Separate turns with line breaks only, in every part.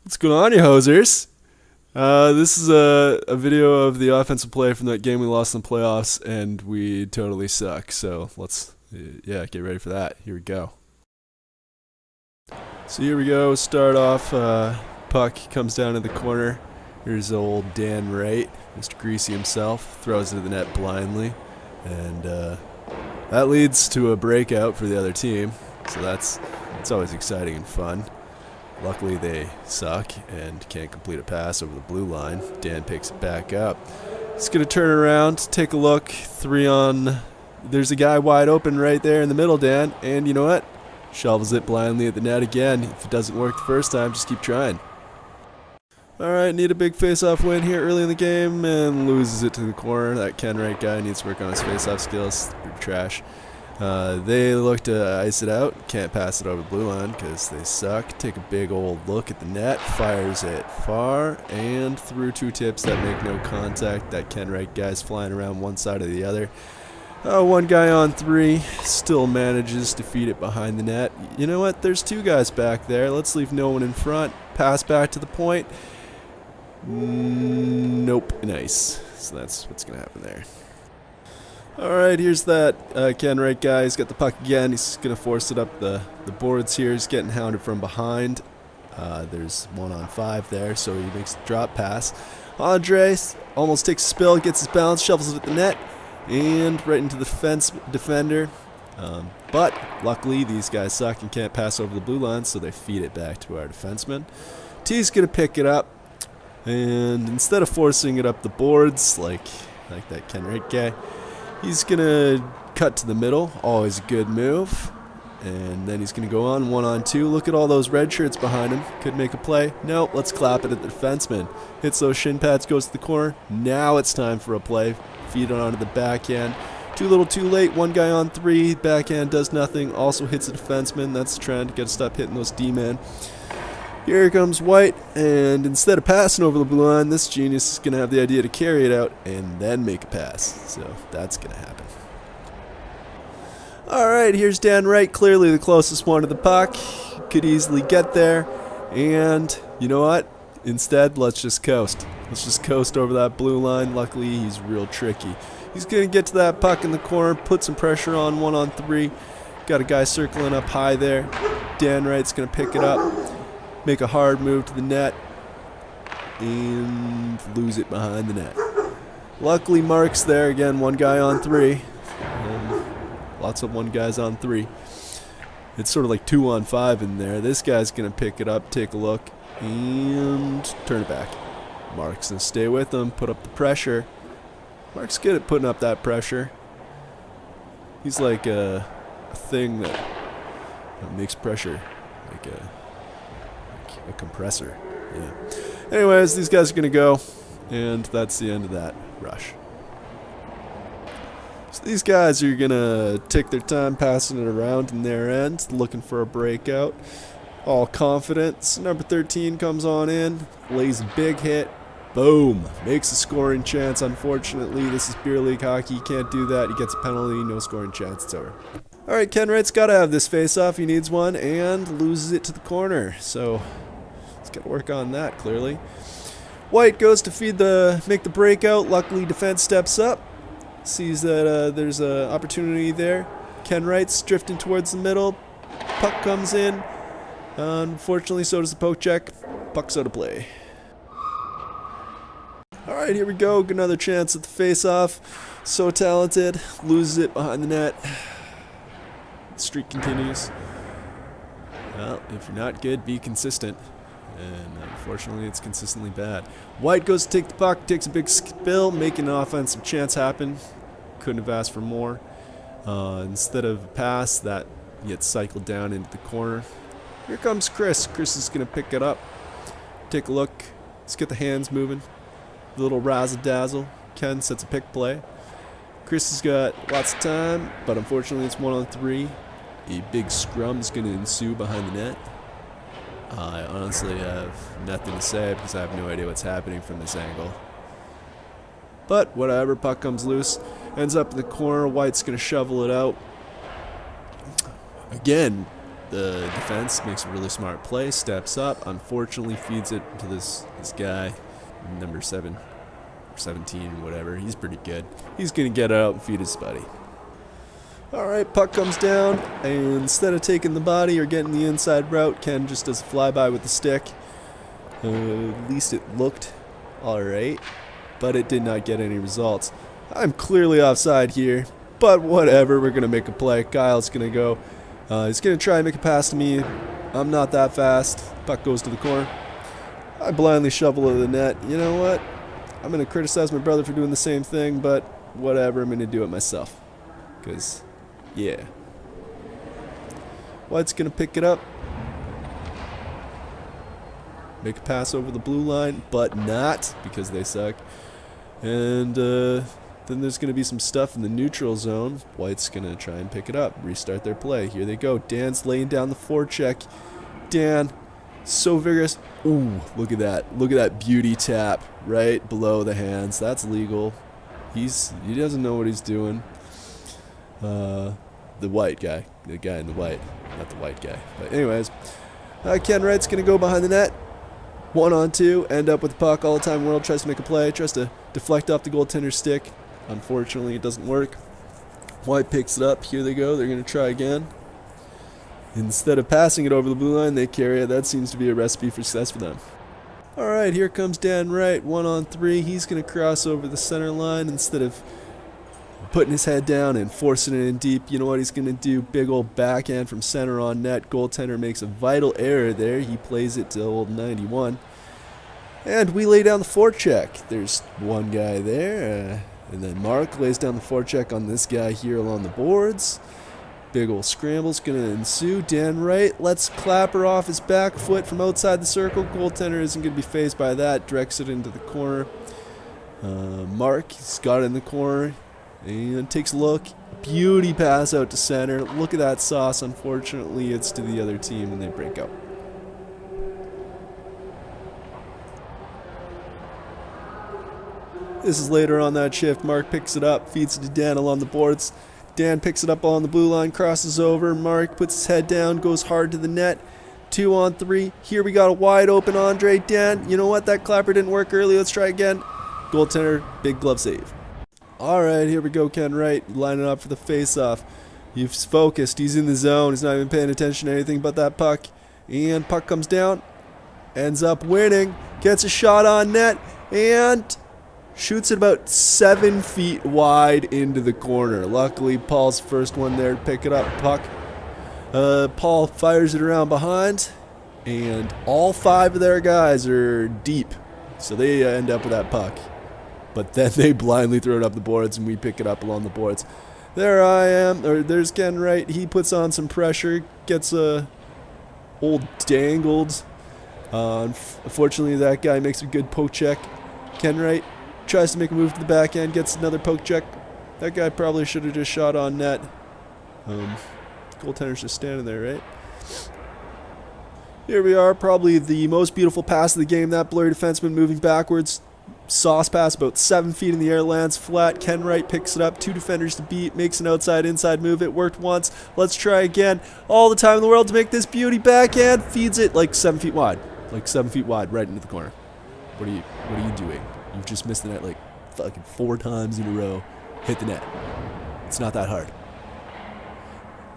What's going on, you hosers? This is a video of the offensive play from that game we lost in the playoffs, and we totally suck. So let's, get ready for that. Here we go. So here we go. Start off. Puck comes down in the corner. Here's old Dan Wright, Mr. Greasy himself, throws it to the net blindly, and that leads to a breakout for the other team. So it's always exciting and fun. Luckily they suck and can't complete a pass over the blue line. Dan picks it back up. He's going to turn around, take a look. 3 on. There's a guy wide open right there in the middle, Dan. And you know what? Shovels it blindly at the net again. If it doesn't work the first time, just keep trying. Alright, need a big face-off win here early in the game and loses it to the corner. That Ken Wright guy needs to work on his face-off skills. They're trash. They look to ice it out. Can't pass it over the blue line because they suck. Take a big old look at the net. Fires it far and through 2 tips that make no contact. That Ken Wright guy's flying around one side or the other. One guy on 3 still manages to feed it behind the net. You know what? There's 2 guys back there. Let's leave no one in front. Pass back to the point. Nope. Nice. So that's what's going to happen there. Alright, here's that Ken Wright guy. He's got the puck again. He's going to force it up the boards here. He's getting hounded from behind. There's 1 on 5 there, so he makes a drop pass. Andres almost takes a spill, gets his balance, shovels it at the net, and right into the defender. But luckily, these guys suck and can't pass over the blue line, so they feed it back to our defenseman. T's going to pick it up, and instead of forcing it up the boards like that Ken Wright guy, he's going to cut to the middle. Always a good move. And then he's going to go on 1 on 2. Look at all those red shirts behind him. Could make a play. No, let's clap it at the defenseman. Hits those shin pads, goes to the corner. Now it's time for a play. Feed it onto the backhand. Too little, too late. 1 guy on 3. Backhand does nothing. Also hits the defenseman. That's the trend. Got to stop hitting those D-men. Here comes White, and instead of passing over the blue line, this genius is going to have the idea to carry it out and then make a pass. So that's going to happen. Alright, here's Dan Wright, clearly the closest one to the puck. Could easily get there. And you know what? Instead, let's just coast. Let's just coast over that blue line. Luckily, he's real tricky. He's going to get to that puck in the corner, put some pressure on 1 on 3. Got a guy circling up high there. Dan Wright's going to pick it up. Make a hard move to the net and lose it behind the net. Luckily, Mark's there again. 1 guy on 3. Lots of 1 guys on 3. It's sort of like 2 on 5 in there. This guy's going to pick it up, take a look, and turn it back. Mark's going to stay with him, put up the pressure. Mark's good at putting up that pressure. He's like a thing that makes pressure like a compressor. Yeah. Anyways, these guys are going to go, and that's the end of that rush. So these guys are going to take their time passing it around in their end, looking for a breakout. All confidence. Number 13 comes on in, lays a big hit. Boom. Makes a scoring chance. Unfortunately, this is beer league hockey. You can't do that. He gets a penalty. No scoring chance. It's over. Alright, Ken Wright's got to have this face-off. He needs one and loses it to the corner. So he's got to work on that, clearly. White goes to make the breakout. Luckily, defense steps up. Sees that there's an opportunity there. Ken Wright's drifting towards the middle. Puck comes in. Unfortunately, so does the poke check. Puck's out of play. Alright, here we go. Another chance at the face-off. So talented. Loses it behind the net. The streak continues. Well, if you're not good, be consistent. And unfortunately, it's consistently bad. White goes to take the puck, takes a big spill, making an offensive chance happen. Couldn't have asked for more. Instead of a pass, that gets cycled down into the corner. Here comes Chris. Chris is going to pick it up. Take a look. Let's get the hands moving. A little razzle-dazzle. Ken sets a pick play. Chris has got lots of time, but unfortunately it's 1 on 3. A big scrum is going to ensue behind the net. I honestly have nothing to say because I have no idea what's happening from this angle. But whatever, puck comes loose. Ends up in the corner. White's going to shovel it out. Again, the defense makes a really smart play, steps up, unfortunately feeds it to this guy, number 7, 17, whatever. He's pretty good. He's going to get out and feed his buddy. Alright, puck comes down, and instead of taking the body or getting the inside route, Ken just does a flyby with the stick. At least it looked alright, but it did not get any results. I'm clearly offside here, but whatever, we're going to make a play. Kyle's going to go. He's going to try and make a pass to me. I'm not that fast. Puck goes to the corner. I blindly shovel to the net. You know what? I'm going to criticize my brother for doing the same thing, but whatever, I'm going to do it myself. Because, yeah. White's going to pick it up. Make a pass over the blue line, but not, because they suck. And then there's going to be some stuff in the neutral zone. White's going to try and pick it up, restart their play. Here they go. Dan's laying down the forecheck. Dan, so vigorous. Ooh, look at that. Look at that beauty tap right below the hands. That's legal. He doesn't know what he's doing. The white guy. The guy in the white. Not the white guy. But anyways, Ken Wright's going to go behind the net. 1-on-2, end up with the puck. All the time world tries to make a play, tries to deflect off the goaltender's stick. Unfortunately, it doesn't work. White picks it up. Here they go. They're going to try again. Instead of passing it over the blue line, they carry it. That seems to be a recipe for success for them. All right, here comes Dan Wright, 1-on-3. He's going to cross over the center line instead of putting his head down and forcing it in deep. You know what he's going to do? Big old backhand from center on net. Goaltender makes a vital error there. He plays it to old 91. And we lay down the forecheck. There's one guy there. And then Mark lays down the forecheck on this guy here along the boards. Big old scramble's going to ensue. Dan Wright lets Clapper off his back foot from outside the circle. Goaltender isn't going to be fazed by that. Directs it into the corner. Mark, he's got it in the corner. And takes a look. Beauty pass out to center. Look at that sauce. Unfortunately, it's to the other team and they break out. This is later on that shift. Mark picks it up, feeds it to Dan along the boards. Dan picks it up on the blue line, crosses over. Mark puts his head down, goes hard to the net. 2-on-3. Here we got a wide open Andre. Dan, you know what? That clapper didn't work early. Let's try again. Goaltender, big glove save. All right, here we go. Ken Wright lining up for the face-off. He's focused. He's in the zone. He's not even paying attention to anything but that puck. And puck comes down. Ends up winning. Gets a shot on net. And shoots it about 7 feet wide into the corner. Luckily, Paul's first one there to pick it up. Puck. Paul fires it around behind. And all 5 of their guys are deep. So they end up with that puck. But then they blindly throw it up the boards, and we pick it up along the boards. There I am. There's Ken Wright. He puts on some pressure, gets a old dangled. Unfortunately, that guy makes a good poke check. Ken Wright tries to make a move to the back end, gets another poke check. That guy probably should have just shot on net. Goaltender's just standing there, right? Here we are, probably the most beautiful pass of the game. That blurry defenseman moving backwards. Sauce pass about 7 feet in the air, lands flat. Ken Wright picks it up. 2 defenders to beat. Makes an outside-inside move. It worked once. Let's try again. All the time in the world to make this beauty backhand. Feeds it like 7 feet wide. Like 7 feet wide, right into the corner. What are you doing? You've just missed the net like fucking 4 times in a row. Hit the net. It's not that hard.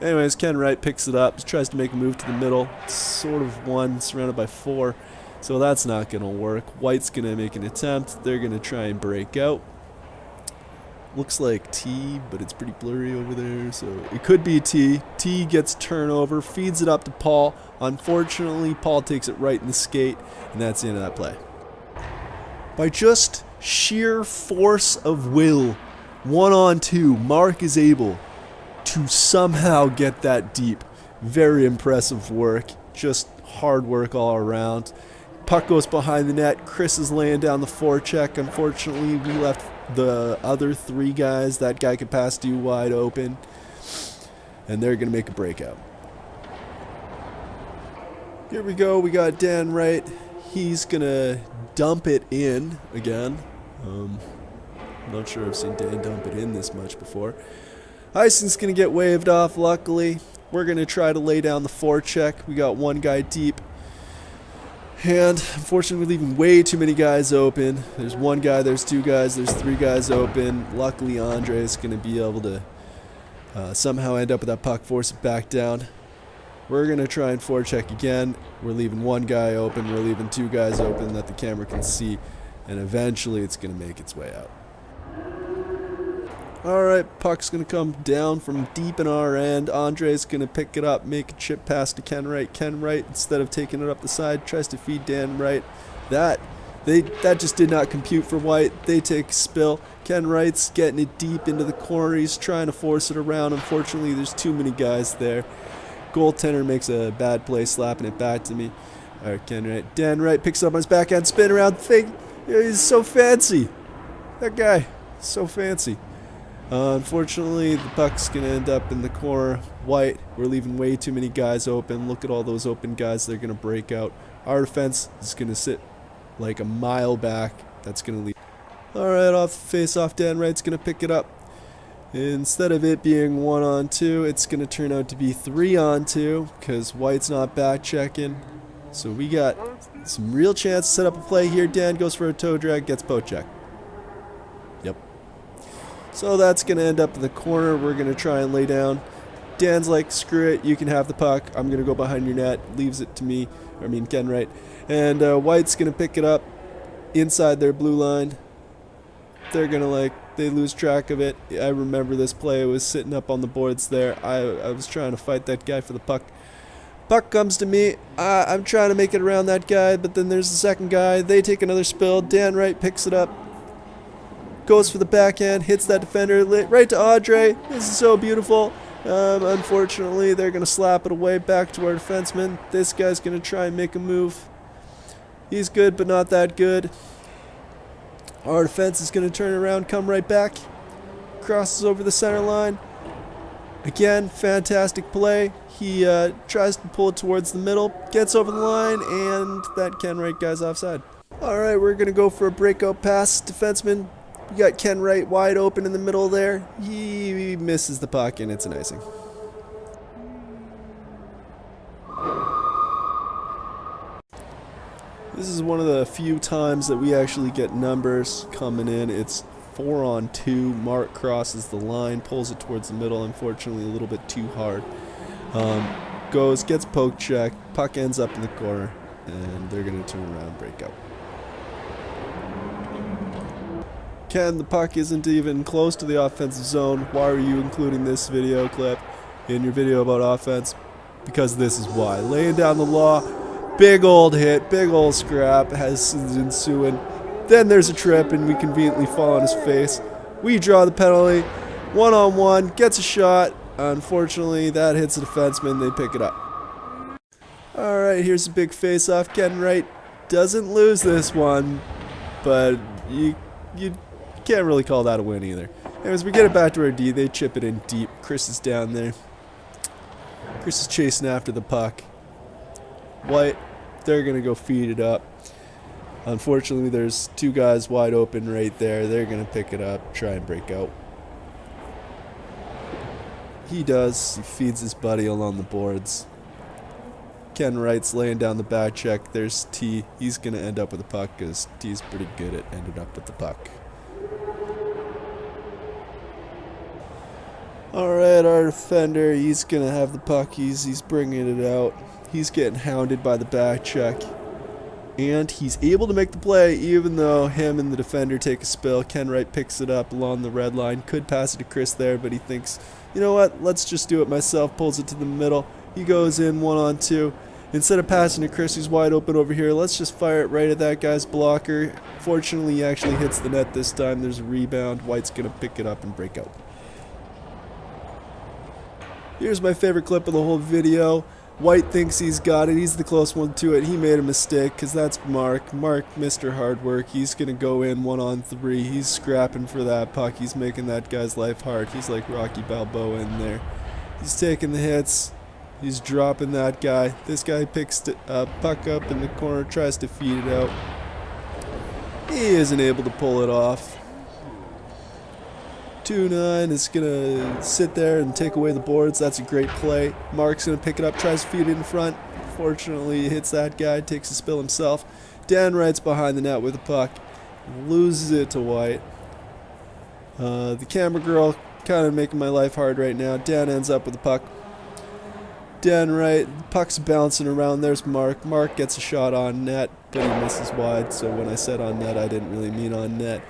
Anyways, Ken Wright picks it up. Tries to make a move to the middle. Sort of one, surrounded by 4. So that's not going to work. White's going to make an attempt. They're going to try and break out. Looks like T, but it's pretty blurry over there. So it could be T. T gets turnover, feeds it up to Paul. Unfortunately, Paul takes it right in the skate, and that's the end of that play. By just sheer force of will, 1-on-2, Mark is able to somehow get that deep. Very impressive work. Just hard work all around. Puck goes behind the net. Chris is laying down the forecheck. Unfortunately, we left the other 3 guys that guy could pass to wide open. And they're going to make a breakout. Here we go. We got Dan Wright. He's going to dump it in again. I'm not sure I've seen Dan dump it in this much before. Icing's going to get waved off, luckily. We're going to try to lay down the forecheck. We got one guy deep. And unfortunately, we're leaving way too many guys open. There's one guy, there's two guys, there's three guys open. Luckily, Andre is going to be able to somehow end up with that puck, force it back down. We're going to try and forecheck again. We're leaving one guy open. We're leaving two guys open that the camera can see. And eventually, it's going to make its way out. Alright, puck's going to come down from deep in our end. Andre's going to pick it up, make a chip pass to Ken Wright. Ken Wright, instead of taking it up the side, tries to feed Dan Wright. That just did not compute for White. They take a spill. Ken Wright's getting it deep into the corner. He's trying to force it around. Unfortunately, there's too many guys there. Goaltender makes a bad play, slapping it back to me. Alright, Ken Wright. Dan Wright picks it up on his backhand, spin around thing. He's so fancy. That guy, so fancy. Unfortunately, the puck's going to end up in the corner. White, we're leaving way too many guys open. Look at all those open guys. They're going to break out. Our defense is going to sit like a mile back. That's going to leave. Alright, off the face-off, Dan Wright's going to pick it up. Instead of it being 1-on-2, it's going to turn out to be 3-on-2 because White's not back-checking. So we got some real chance to set up a play here. Dan goes for a toe drag, gets poke check. Yep. So that's going to end up in the corner. We're going to try and lay down. Dan's like, screw it, you can have the puck. I'm going to go behind your net. Leaves it to me, Ken Wright. And White's going to pick it up inside their blue line. They're going to they lose track of it. I remember this play. I was sitting up on the boards there. I was trying to fight that guy for the puck. Puck comes to me. I'm trying to make it around that guy, but then there's the second guy. They take another spill. Dan Wright picks it up. Goes for the backhand, hits that defender right to Andre. This is so beautiful. Unfortunately, they're going to slap it away back to our defenseman. This guy's going to try and make a move. He's good, but not that good. Our defense is going to turn around, come right back. Crosses over the center line. Again, fantastic play. He tries to pull it towards the middle, gets over the line, and that Ken Wright guy's offside. Alright, we're going to go for a breakout pass. Defenseman. You got Ken Wright wide open in the middle there. He misses the puck, and it's an icing. This is one of the few times that we actually get numbers coming in. It's 4-on-2. Mark crosses the line, pulls it towards the middle. Unfortunately, a little bit too hard. Gets poke check. Puck ends up in the corner, and they're going to turn around and break out. Ken, the puck isn't even close to the offensive zone. Why are you including this video clip in your video about offense? Because this is why. Laying down the law, big old hit, big old scrap has ensuing. Then there's a trip and we conveniently fall on his face. We draw the penalty, 1-on-1, gets a shot. Unfortunately, that hits the defenseman, they pick it up. Alright, here's a big face-off. Ken Wright doesn't lose this one, but you can't really call that a win either. Anyways, we get it back to our D. They chip it in deep. Chris is down there. Chris is chasing after the puck. White, they're going to go feed it up. Unfortunately, there's two guys wide open right there. They're going to pick it up, try and break out. He does. He feeds his buddy along the boards. Ken Wright's laying down the back check. There's T. He's going to end up with the puck because T's pretty good at ending up with the puck. Alright, our defender, he's going to have the puck. He's bringing it out. He's getting hounded by the back check. And he's able to make the play even though him and the defender take a spill. Ken Wright picks it up along the red line. Could pass it to Chris there, but he thinks, you know what, let's just do it myself. Pulls it to the middle. He goes in 1-on-2. Instead of passing to Chris, who's wide open over here, let's just fire it right at that guy's blocker. Fortunately, he actually hits the net this time. There's a rebound. White's going to pick it up and break out. Here's my favorite clip of the whole video. White thinks he's got it. He's the close one to it. He made a mistake because that's Mark. Mark, Mr. Hard Work. He's going to go in 1-on-3. He's scrapping for that puck. He's making that guy's life hard. He's like Rocky Balboa in there. He's taking the hits. He's dropping that guy. This guy picks the puck up in the corner, tries to feed it out. He isn't able to pull it off. 2-9 is going to sit there and take away the boards. That's a great play. Mark's going to pick it up, tries to feed it in front. Fortunately, he hits that guy, takes a spill himself. Dan Wright's behind the net with the puck. Loses it to White. The camera girl kind of making my life hard right now. Dan ends up with the puck. Dan Wright, puck's bouncing around. There's Mark. Mark gets a shot on net, but he misses wide. So when I said on net, I didn't really mean on net.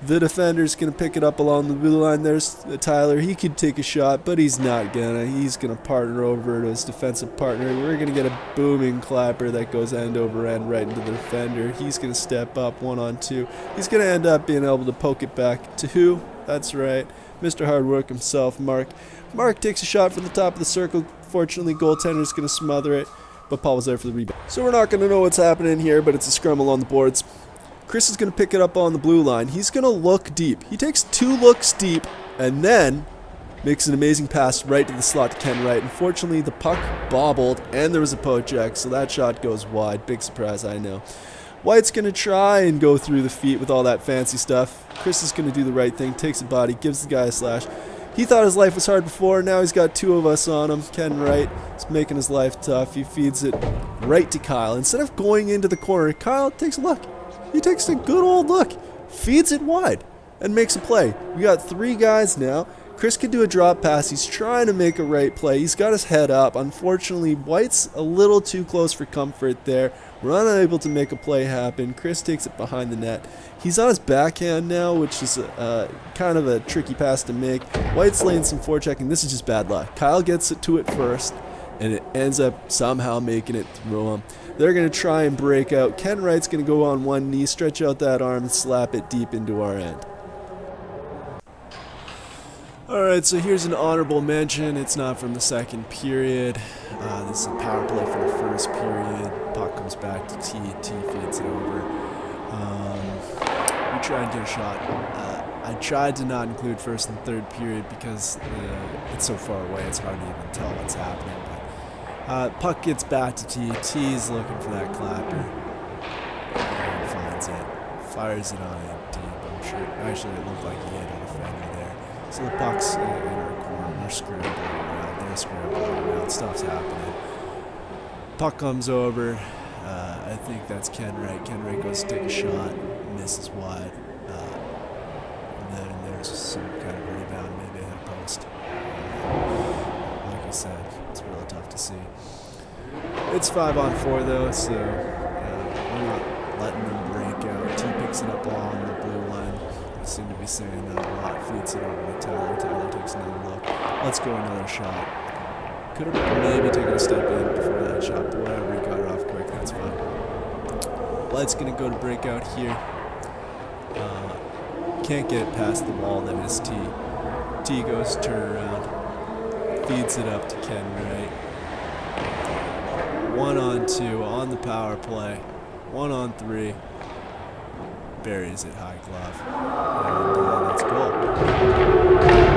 The defender's going to pick it up along the blue line. There's Tyler. He could take a shot, but he's not going to. He's going to partner over to his defensive partner. We're going to get a booming clapper that goes end over end right into the defender. He's going to step up 1-on-2. He's going to end up being able to poke it back to who? That's right, Mr. Hard Work himself, Mark. Mark takes a shot from the top of the circle. Fortunately, goaltender's going to smother it, but Paul was there for the rebound. So we're not going to know what's happening here, but it's a scramble on the boards. Chris is going to pick it up on the blue line. He's going to look deep. He takes 2 looks deep and then makes an amazing pass right to the slot to Ken Wright. Unfortunately, the puck bobbled and there was a poke check, so that shot goes wide. Big surprise, I know. White's going to try and go through the feet with all that fancy stuff. Chris is going to do the right thing, takes a body, gives the guy a slash. He thought his life was hard before. Now he's got 2 of us on him. Ken Wright is making his life tough. He feeds it right to Kyle. Instead of going into the corner, Kyle takes a look. He takes a good old look, feeds it wide, and makes a play. We got 3 guys now. Chris can do a drop pass. He's trying to make a right play. He's got his head up. Unfortunately, White's a little too close for comfort there. We're unable to make a play happen. Chris takes it behind the net. He's on his backhand now, which is kind of a tricky pass to make. White's laying some forechecking. This is just bad luck. Kyle gets it to it first, and it ends up somehow making it through him. They're going to try and break out. Ken Wright's going to go on one knee, stretch out that arm, and slap it deep into our end. Alright, so here's an honorable mention. It's not from the second period. This is a power play for the first period. Puck comes back to T. T feeds it over. We try and get a shot. I tried to not include first and third period because it's so far away it's hard to even tell what's happening. But puck gets back to T. T's looking for that clapper. And finds it. Fires it on it deep. I'm sure. Actually, it looked like he hit a defender there. So the puck's in our corner. They're scrambling around. They're scrambling around. Stuff's happening. Puck comes over. I think that's Ken Wright. Ken Wright goes to take a shot. Misses wide. And then there's some kind of rebound. Maybe a post. Like I said, it's really tough to see. It's 5-on-4 though, so we're not letting them break out. T picks it up along the blue line. I seem to be saying that a lot. Feeds it over to Tyler. Tyler takes another look. Let's go another shot. Could have maybe taken a step in before that shot, but whatever, he got it off quick, that's fine. Light's gonna go to breakout here. Can't get past the wall, that is T. T goes to turn around. Feeds it up to Ken Wright. 1-on-2 on the power play. 1-on-3. Buries it high glove. And that's goal.